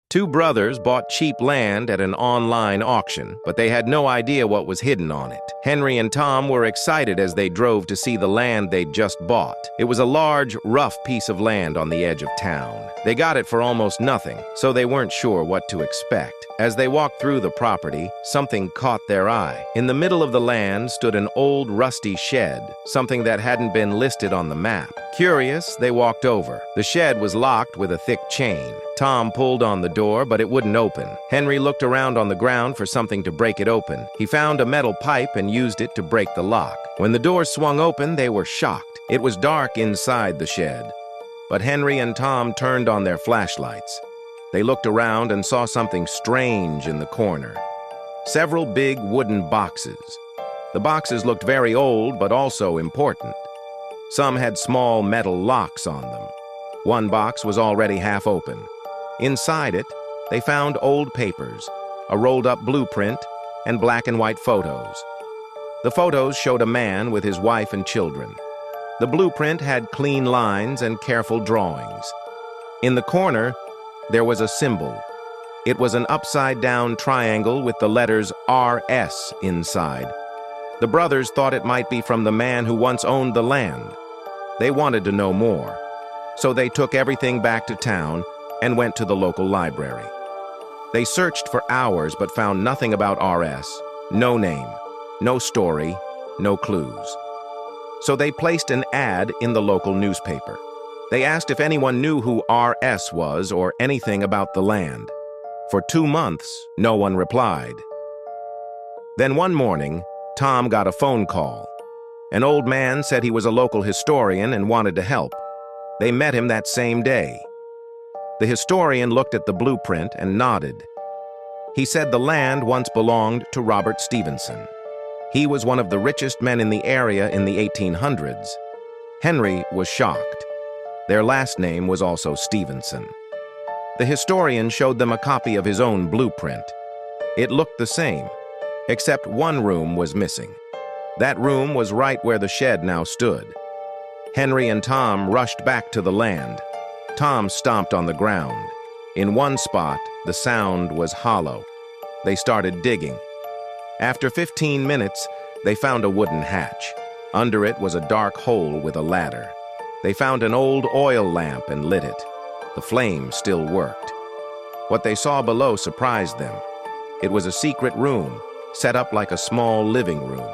Two brothers bought cheap land at an online auction, but they had no idea what was hidden on it. Henry and Tom were excited as they drove to see the land they'd just bought. It was a large, rough piece of land on the edge of town. They got it for almost nothing, so they weren't sure what to expect. As they walked through the property, something caught their eye. In the middle of the land stood an old, rusty shed, something that hadn't been listed on the map. Curious, they walked over. The shed was locked with a thick chain. Tom pulled on the door, but it wouldn't open. Henry looked around on the ground for something to break it open. He found a metal pipe and used it to break the lock. When the door swung open, they were shocked. It was dark inside the shed, but Henry and Tom turned on their flashlights. They looked around and saw something strange in the corner. Several big wooden boxes. The boxes looked very old, but also important. Some had small metal locks on them. One box was already half open. Inside it, they found old papers, a rolled-up blueprint, and black and white photos. The photos showed a man with his wife and children. The blueprint had clean lines and careful drawings. In the corner, there was a symbol. It was an upside-down triangle with the letters RS inside. The brothers thought it might be from the man who once owned the land. They wanted to know more, so they took everything back to town and went to the local library. They searched for hours but found nothing about RS, no name, no story, no clues. So they placed an ad in the local newspaper. They asked if anyone knew who RS was or anything about the land. For 2 months, no one replied. Then one morning, Tom got a phone call. An old man said he was a local historian and wanted to help. They met him that same day. The historian looked at the blueprint and nodded. He said the land once belonged to Robert Stevenson. He was one of the richest men in the area in the 1800s. Henry was shocked. Their last name was also Stevenson. The historian showed them a copy of his own blueprint. It looked the same, except one room was missing. That room was right where the shed now stood. Henry and Tom rushed back to the land. Tom stomped on the ground. In one spot, the sound was hollow. They started digging. After 15 minutes, they found a wooden hatch. Under it was a dark hole with a ladder. They found an old oil lamp and lit it. The flame still worked. What they saw below surprised them. It was a secret room, set up like a small living room.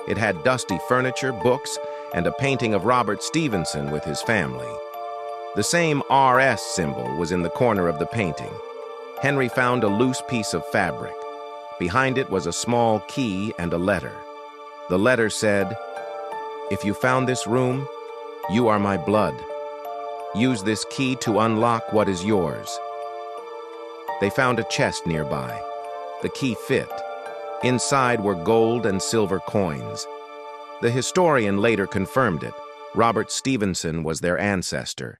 It had dusty furniture, books, and a painting of Robert Stevenson with his family. The same RS symbol was in the corner of the painting. Henry found a loose piece of fabric. Behind it was a small key and a letter. The letter said, "If you found this room, you are my blood. Use this key to unlock what is yours." They found a chest nearby. The key fit. Inside were gold and silver coins. The historian later confirmed it. Robert Stevenson was their ancestor.